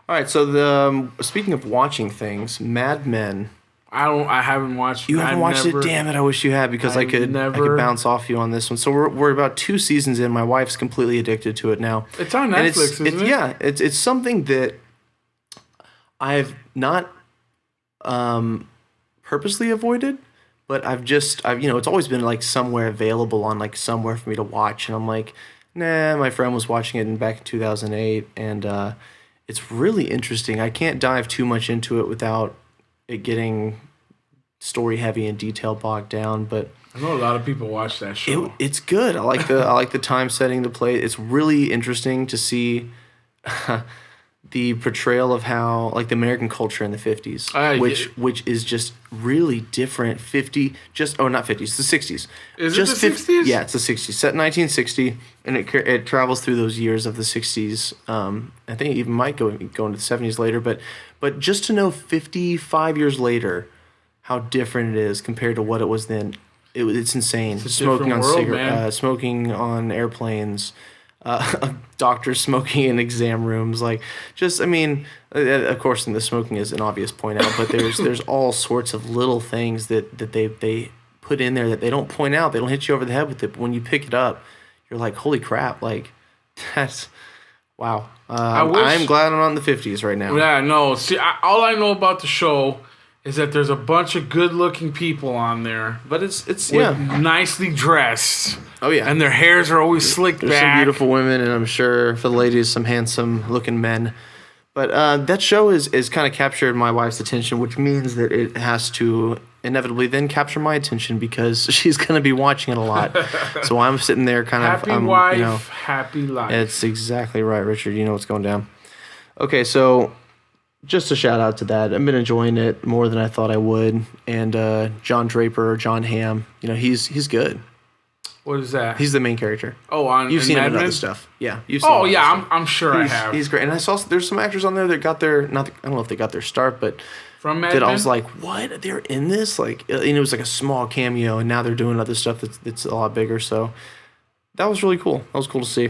All right, so speaking of watching things, Mad Men. I haven't watched. You haven't watched it? Damn it! I wish you had because I could bounce off you on this one. So we're about 2 seasons in. My wife's completely addicted to it now. It's on Netflix, isn't it? Yeah, it's something that I've not purposely avoided, but I've it's always been like somewhere available on like somewhere for me to watch, and I'm like, nah. My friend was watching it back in 2008, and it's really interesting. I can't dive too much into it without it getting story heavy and detail bogged down, but I know a lot of people watch that show. It's good. I like the time setting, the play. It's really interesting to see the portrayal of how like the American culture in the 50s, which is just really different. Not 50s, the 60s. Is just it the 60s? Yeah, it's the 60s. Set in 1960, and it travels through those years of the 60s. I think it even might go into the 70s later, but just to know 55 years later how different it is compared to what it was then, it's insane. It's smoking on world, smoking on airplanes. Doctors smoking in exam rooms, of course, the smoking is an obvious point out, but there's all sorts of little things that they put in there that they don't point out. They don't hit you over the head with it, but when you pick it up, you're like, holy crap, like that's wow. I'm glad I'm not in the 50s right now. Yeah, no. See, all I know about the show is that there's a bunch of good-looking people on there, but it's nicely dressed. Oh yeah, and their hairs are always slicked back. There's some beautiful women, and I'm sure for the ladies, some handsome-looking men. But that show is kind of captured my wife's attention, which means that it has to inevitably then capture my attention because she's going to be watching it a lot. So I'm sitting there kind of happy wife, happy life. It's exactly right, Richard. You know what's going down. Okay, so just a shout out to that. I've been enjoying it more than I thought I would. And John Hamm, he's good. What is that? He's the main character. Oh, you've seen him in other stuff. Yeah, you've seen. Oh yeah, I'm sure I have. He's great, and I saw there's some actors on there that got their I don't know if they got their start, but from Mad Men? I was like, what? They're in this? Like, it was like a small cameo, and now they're doing other stuff that's a lot bigger. So that was really cool. That was cool to see.